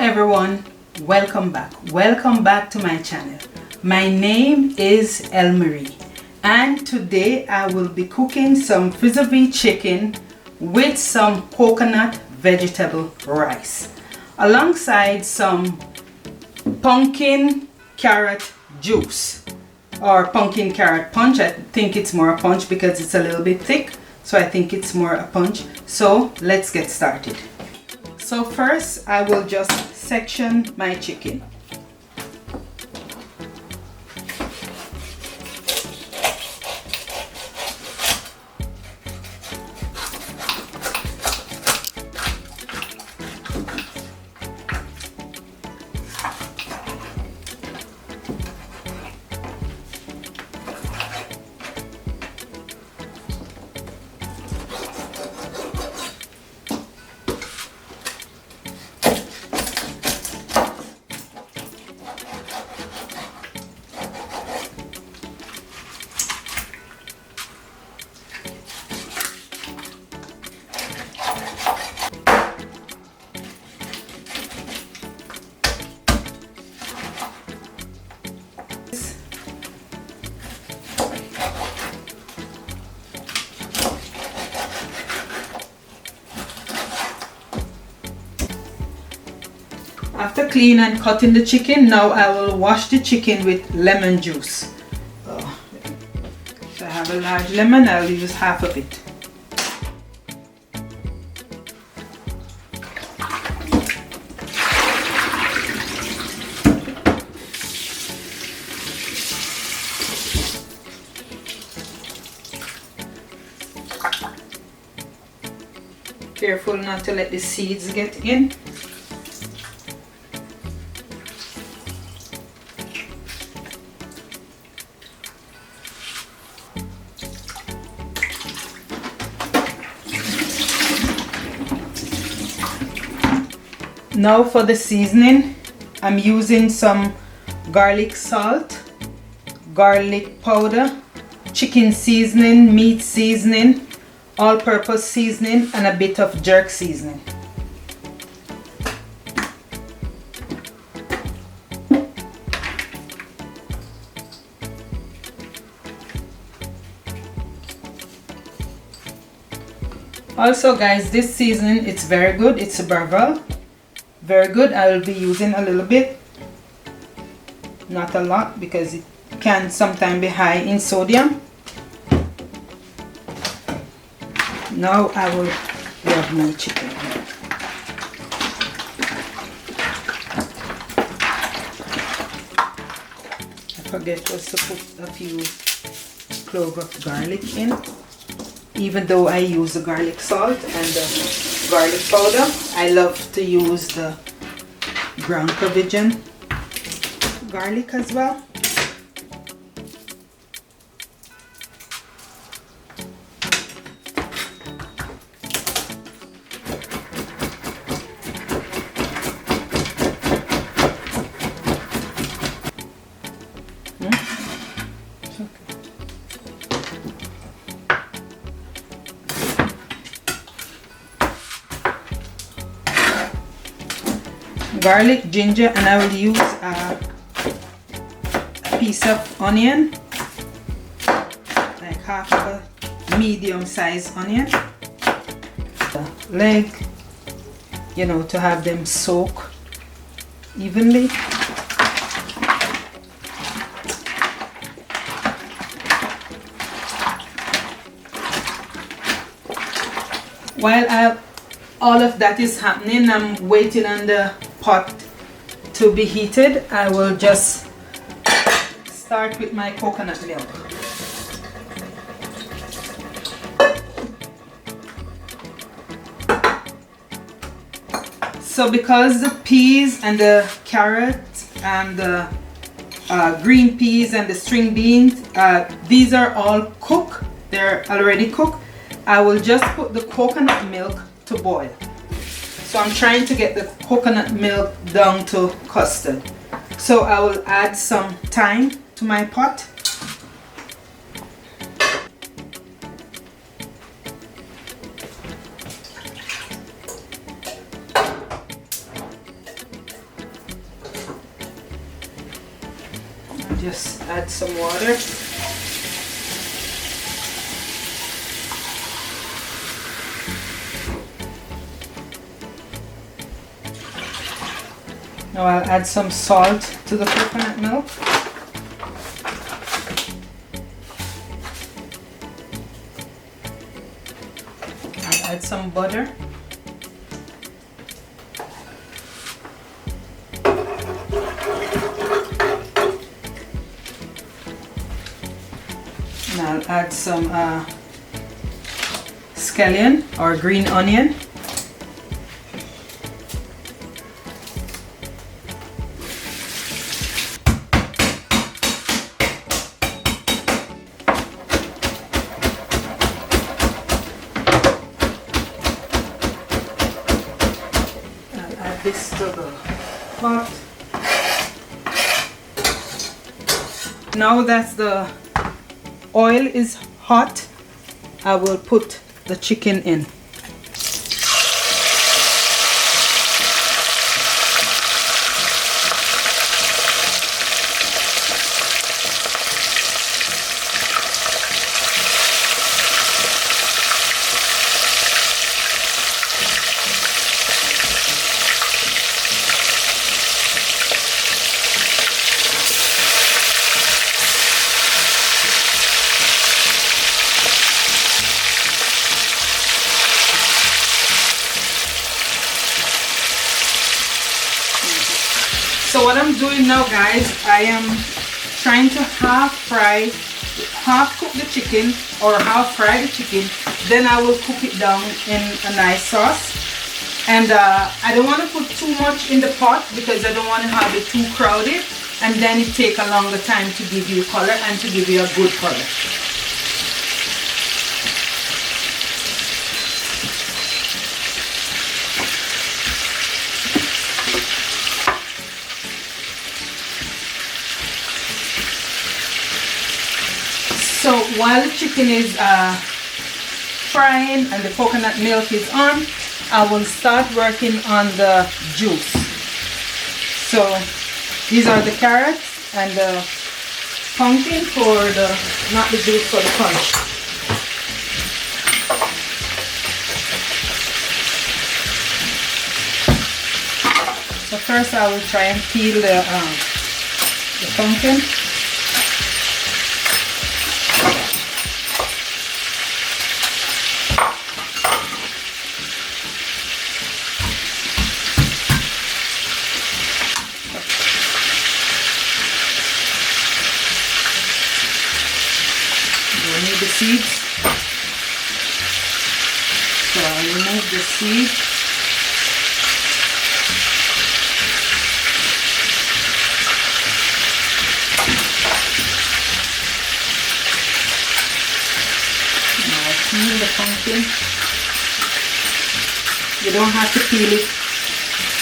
everyone, welcome back to my channel. My name is Elmarie and today I will be cooking some Fricassee chicken with some coconut vegetable rice alongside some pumpkin carrot juice or pumpkin carrot punch. I think it's more a punch because it's a little bit thick, so I think it's more a punch. So let's get started. So first I will just section my chicken. After cleaning and cutting the chicken, now I will wash the chicken with lemon juice. If I have a large lemon, I'll use half of it. Careful not to let the seeds get in. Now for the seasoning, I'm using some garlic salt, garlic powder, chicken seasoning, meat seasoning, all-purpose seasoning, and a bit of jerk seasoning. Also guys, this seasoning, it's very good. It's a Bravo. Very good. I will be using a little bit, not a lot, because it can sometimes be high in sodium. Now I will rub my chicken. I forget just to put a few cloves of garlic in, even though I use the garlic salt and the garlic powder. I love to use the ground Provision garlic as well. Garlic, ginger, and I will use a piece of onion, like half of a medium-sized onion. The leg, you know, to have them soak evenly. While all of that is happening, I'm waiting on the pot to be heated. I will just start with my coconut milk. So because the peas and the carrot and the green peas and the string beans, these are all cooked, they're already cooked, I will just put the coconut milk to boil. So I'm trying to get the coconut milk down to custard. So I will add some thyme to my pot. Just add some water. Now I'll add some salt to the coconut milk. I'll add some butter. And I'll add some scallion or green onion. This to the pot. Now that the oil is hot, I will put the chicken in. So what I'm doing now, guys, I am trying to half cook the chicken or half fry the chicken. Then I will cook it down in a nice sauce. And I don't want to put too much in the pot because I don't want to have it too crowded. And then it take a longer time to give you color and to give you a good color. So while the chicken is frying and the coconut milk is on, I will start working on the juice. So these are the carrots and the pumpkin for the, not the juice, for the punch. So first I will try and peel the pumpkin. The seeds. So I'll remove the seeds. Now I'll peel the pumpkin. You don't have to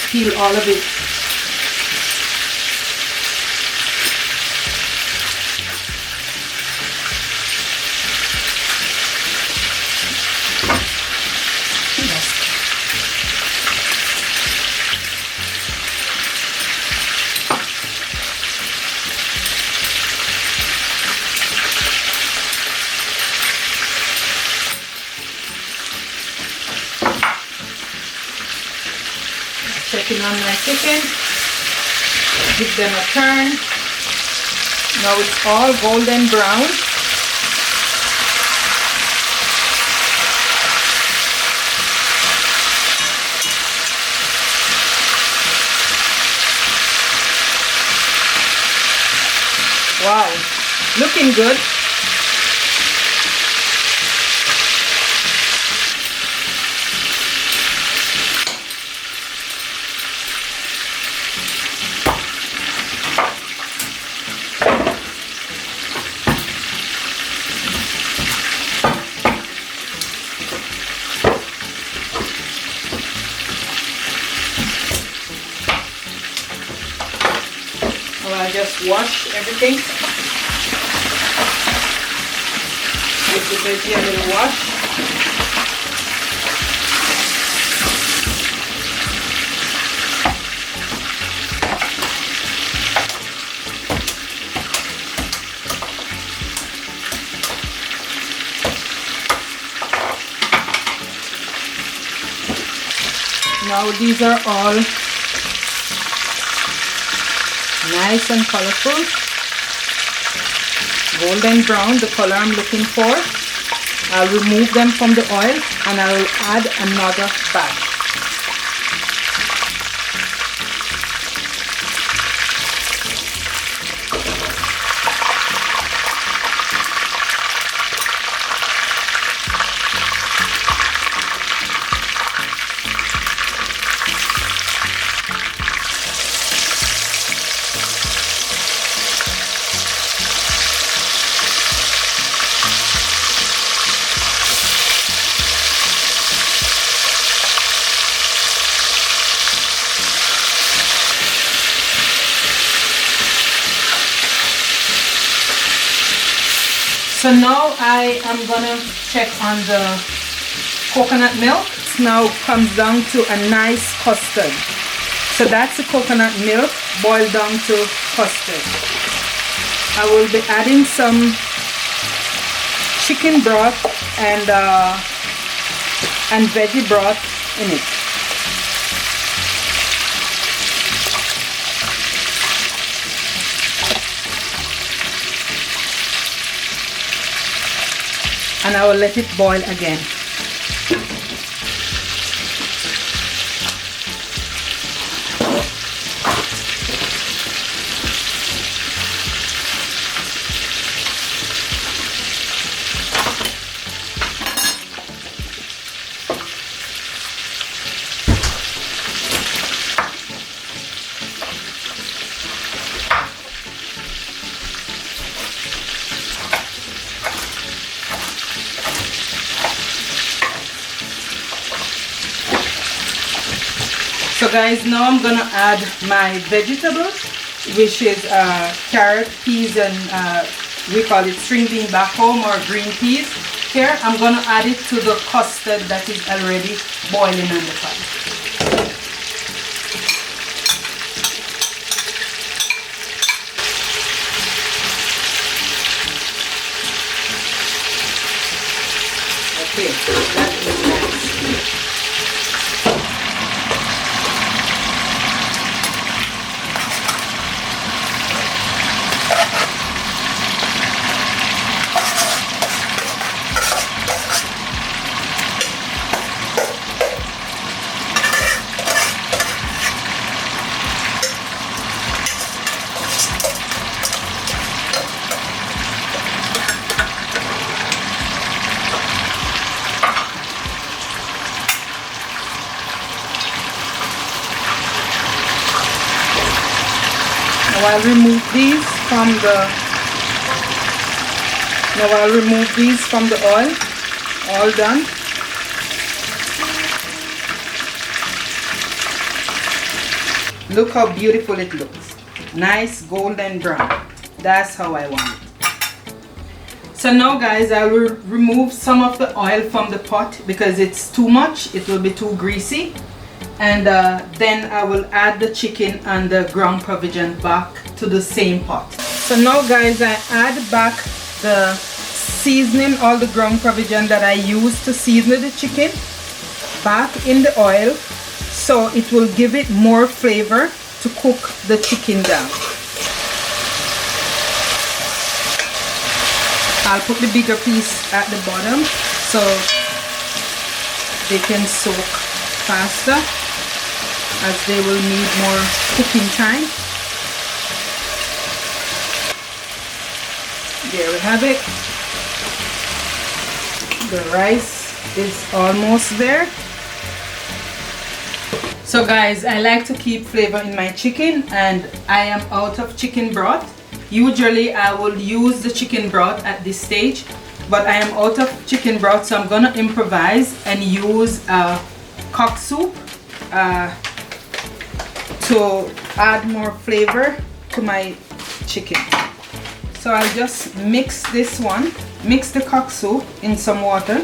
peel all of it. Checking on my chicken, give them a turn. Now it's all golden brown. Wow, looking good. I just wash everything. Give the veggie a little wash. Now these are all nice and colorful, golden brown, the color I'm looking for. I'll remove them from the oil and I will add another batch. So now I am gonna check on the coconut milk. It now comes down to a nice custard. So that's the coconut milk boiled down to custard. I will be adding some chicken broth and veggie broth in it. And I will let it boil again. So guys, now I'm gonna add my vegetables, which is carrot, peas, and we call it string bean back home or green peas. Here I'm gonna add it to the custard that is already boiling on the pot. Okay, that is nice. Now I'll remove these from the oil. All done. Look how beautiful it looks. Nice golden brown. That's how I want it. So now guys, I will remove some of the oil from the pot because it's too much. It will be too greasy. And then I will add the chicken and the ground provision back to the same pot. So now guys, I add back the seasoning, all the ground provision that I used to season the chicken back in the oil, so it will give it more flavor to cook the chicken down. I'll put the bigger piece at the bottom so they can soak faster, as they will need more cooking time. There we have it. The rice is almost there. So guys, I like to keep flavor in my chicken, and I am out of chicken broth. Usually I will use the chicken broth at this stage, but I am out of chicken broth, so I'm gonna improvise and use cock soup to add more flavor to my chicken. So I'll just mix the cock soup in some water.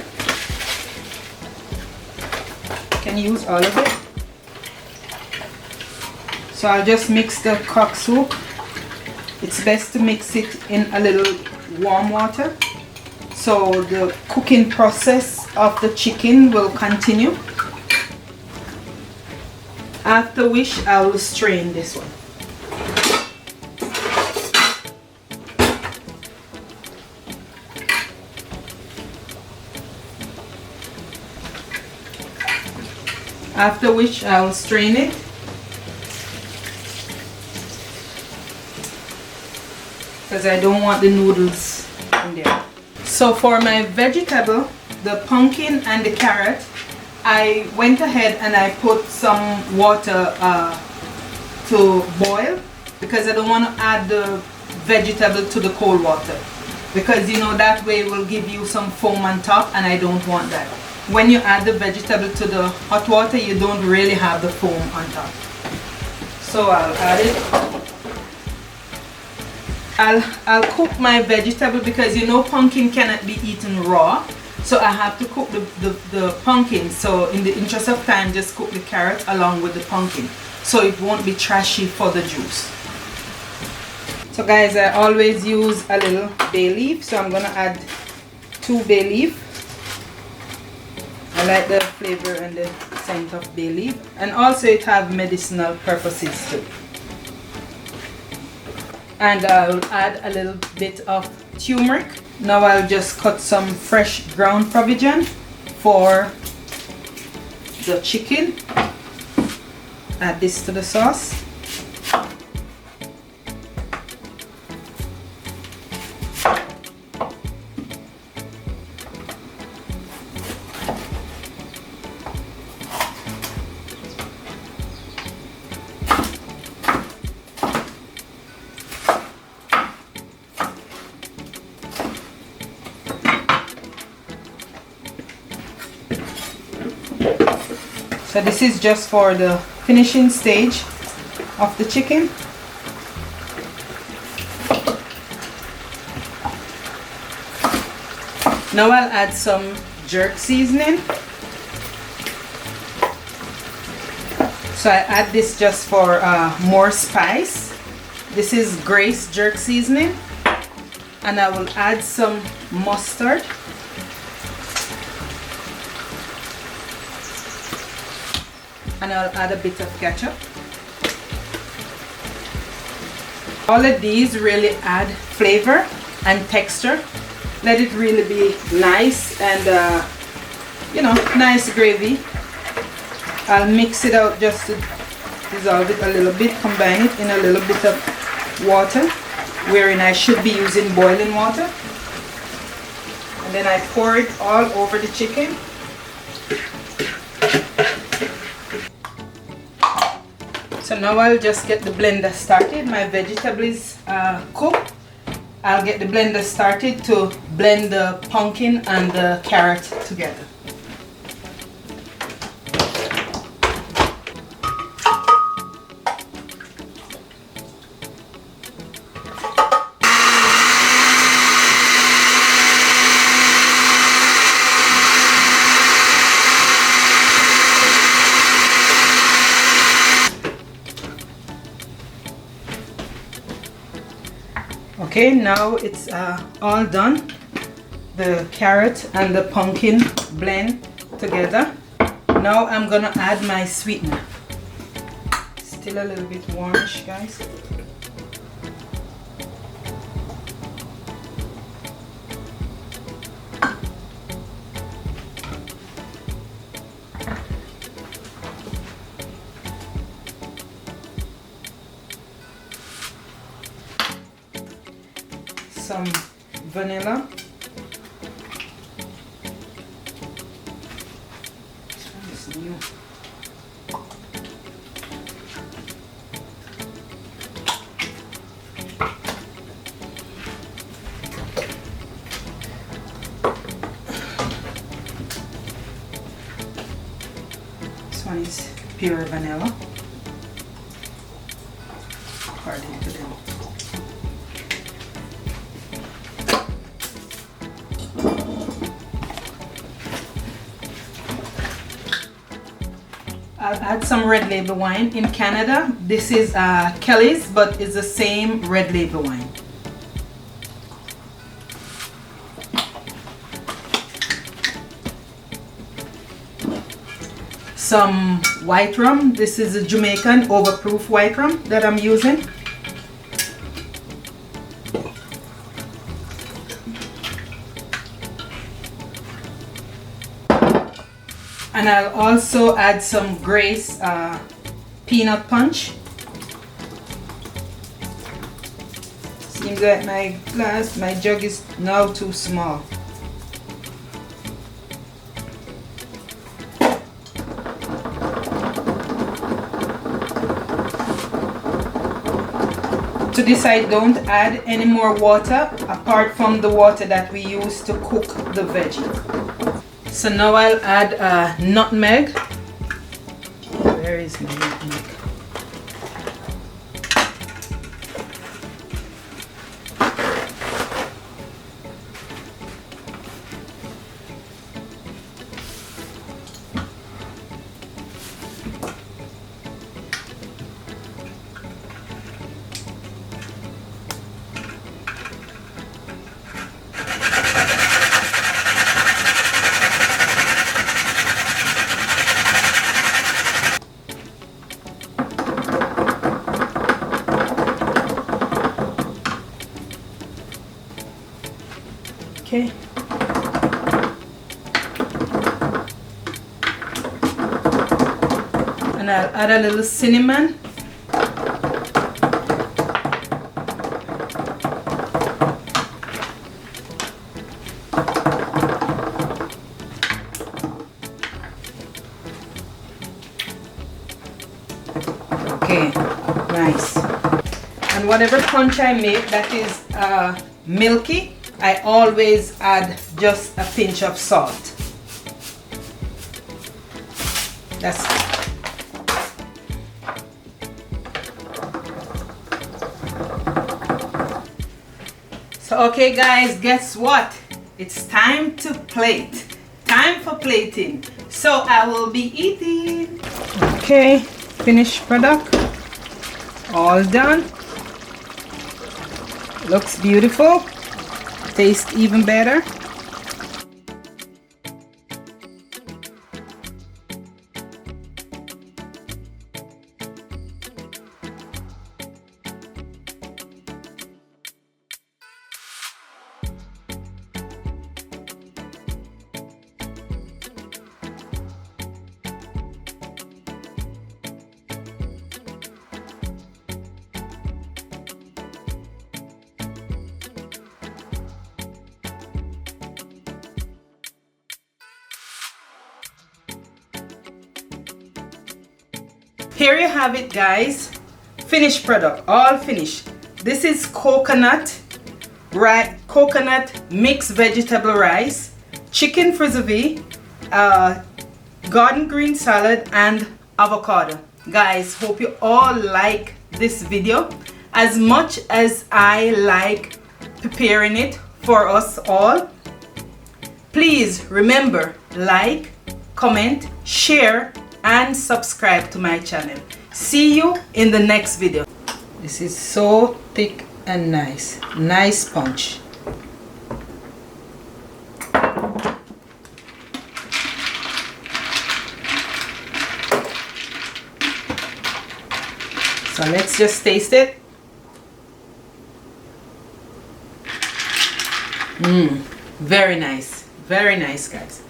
You can use all of it. So I'll just mix the cock soup. It's best to mix it in a little warm water, so the cooking process of the chicken will continue. After which I will strain this one. After which I will strain it. Because I don't want the noodles in there. So for my vegetable, the pumpkin and the carrot, I went ahead and I put some water to boil, because I don't want to add the vegetable to the cold water, because you know that way it will give you some foam on top, and I don't want that. When you add the vegetable to the hot water, you don't really have the foam on top. So I'll add it. I'll cook my vegetable, because you know pumpkin cannot be eaten raw, so I have to cook the pumpkin. So in the interest of time, just cook the carrot along with the pumpkin, so it won't be trashy for the juice. So guys, I always use a little bay leaf, so I'm gonna add 2 bay leaf. I like the flavor and the scent of bay leaf, and also it have medicinal purposes too. And I'll add a little bit of turmeric. Now I'll just cut some fresh ground Parmesan for the chicken. Add this to the sauce. So this is just for the finishing stage of the chicken. Now I'll add some jerk seasoning. So I add this just for more spice. This is Grace jerk seasoning. And I will add some mustard. And I'll add a bit of ketchup. All of these really add flavor and texture. Let it really be nice and you know, nice gravy. I'll mix it out just to dissolve it a little bit, combine it in a little bit of water, wherein I should be using boiling water. And then I pour it all over the chicken. So now I'll just get the blender started. My vegetable is cooked. I'll get the blender started to blend the pumpkin and the carrot together. Okay, now it's all done. The carrot and the pumpkin blend together. Now I'm gonna add my sweetener. Still a little bit warmish, guys. Some vanilla. This new. This one is pure vanilla. According to them. I'll add some red label wine. In Canada, this is Kelly's, but it's the same red label wine. some white rum. This is a Jamaican overproof white rum that I'm using. And I'll also add some Grace peanut punch. Seems like my jug is now too small. To this I don't add any more water apart from the water that we use to cook the veggie. So now I'll add nutmeg. Where is my nutmeg? Okay. And I'll add a little cinnamon. Okay, nice. And whatever punch I make that is milky, I always add just a pinch of salt. That's it. So okay guys, guess what? It's time to plate. Time for plating. So I will be eating. Okay, finished product. All done. Looks beautiful. Tastes even better. Here you have it guys, finished product, all finished. This is coconut mixed vegetable rice, chicken fricassee, garden green salad and avocado. Guys, hope you all like this video as much as I like preparing it for us all. Please remember, like, comment, share and subscribe to my channel. See you in the next video. This is so thick and nice. Nice punch. So let's just taste it. Very nice. Very nice guys.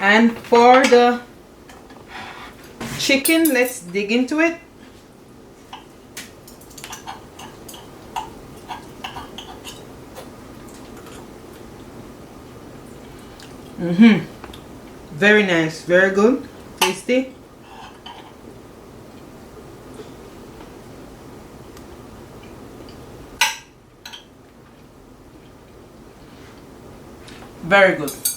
And for the chicken, let's dig into it. Very nice, very good, tasty. Very good.